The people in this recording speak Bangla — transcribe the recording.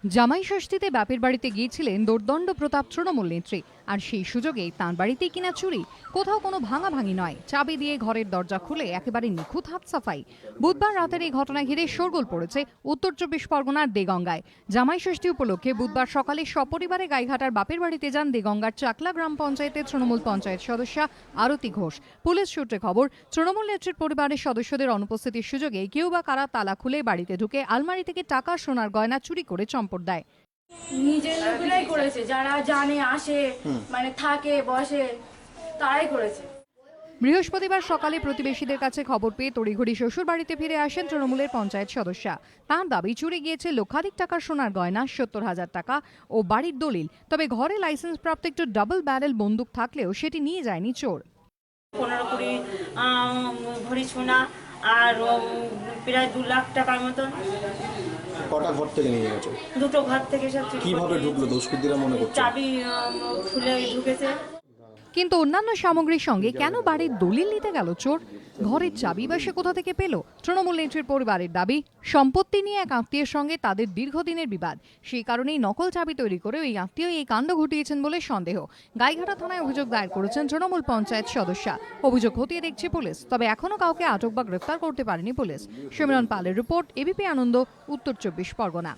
জামাই ষষ্ঠীতে বাপের বাড়িতে গিয়েছিলেন দোর্দণ্ড প্রতাপ তৃণমূল নেত্রী, আর সেই সুযোগেই তাঁর বাড়িতেই কিনা চুরি। কোথাও কোনো ভাঙাভাঙি নয়, চাবি দিয়ে ঘরের দরজা খুলে একেবারে নিখুঁত হাত সাফাই। বুধবার রাতের এই ঘটনা ঘিরে শোরগোল পড়েছে উত্তর চব্বিশ পরগনার দেগঙ্গায়। জামাই ষষ্ঠী উপলক্ষে বুধবার সকালে সপরিবারে গাইঘাটার বাপের বাড়িতে যান দেগঙ্গার চাকলা গ্রাম পঞ্চায়েতের তৃণমূল পঞ্চায়েত সদস্যা আরতি ঘোষ। পুলিশ সূত্রে খবর, তৃণমূল নেত্রীর পরিবারের সদস্যদের অনুপস্থিতির সুযোগে কেউ বা কারা তালা খুলে বাড়িতে ঢুকে আলমারি থেকে টাকা সোনার গয়না চুরি করে চম্পট দেয়। নিজের লোকেরাই করেছে, যারা জানে আসে মানে থাকে বসে তারাই করেছে। বৃহস্পতিবার সকালে প্রতিবেশীদের কাছে খবর পেয়ে তড়িঘড়ি শ্বশুর বাড়িতে ফিরে আসেন তৃণমূলের পঞ্চায়েত সদস্যা। তাঁর দাবি, চুরি গিয়েছে লক্ষাধিক টাকার সোনার গয়না, ৭০,০০০ টাকা ও বাড়ির দলিল। তবে ঘরে লাইসেন্স প্রাপ্ত একটু ডাবল ব্যারেল বন্দুক থাকলেও সেটি নিয়ে যায়নি চোর। ১৫-২০ ভরি সোনা আর প্রায় ২ লাখ টাকার মতন। কটা ঘর থেকে নিয়ে গেছে? দুটো ঘর থেকে সব চুরি কিভাবে করে ঢুকলো দুষ্কৃতীরা মনে করছে? চাবি খুলে ঢুকেছে। কিন্তু অন্যান্য সামগ্রীর সঙ্গে কেন বাড়ির দলিল নিতে গেল চোর? ঘরের চাবি বা সে কোথা থেকে পেল? তৃণমূল নেত্রীর পরিবারের দাবি, সম্পত্তি নিয়ে এক আত্মীয়ের সঙ্গে তাদের দীর্ঘদিনের বিবাদ। সেই কারণেই নকল চাবি তৈরি করে ওই আত্মীয় এই কাণ্ড ঘটিয়েছেন বলে সন্দেহ। গাইঘাটা থানায় অভিযোগ দায়ের করেছেন তৃণমূল পঞ্চায়েত সদস্যা। অভিযোগ খতিয়ে দেখছে পুলিশ, তবে এখনো কাউকে আটক বা গ্রেফতার করতে পারেনি পুলিশ। সিমরন পালের রিপোর্ট, এবিপি আনন্দ, উত্তর চব্বিশ পরগনা।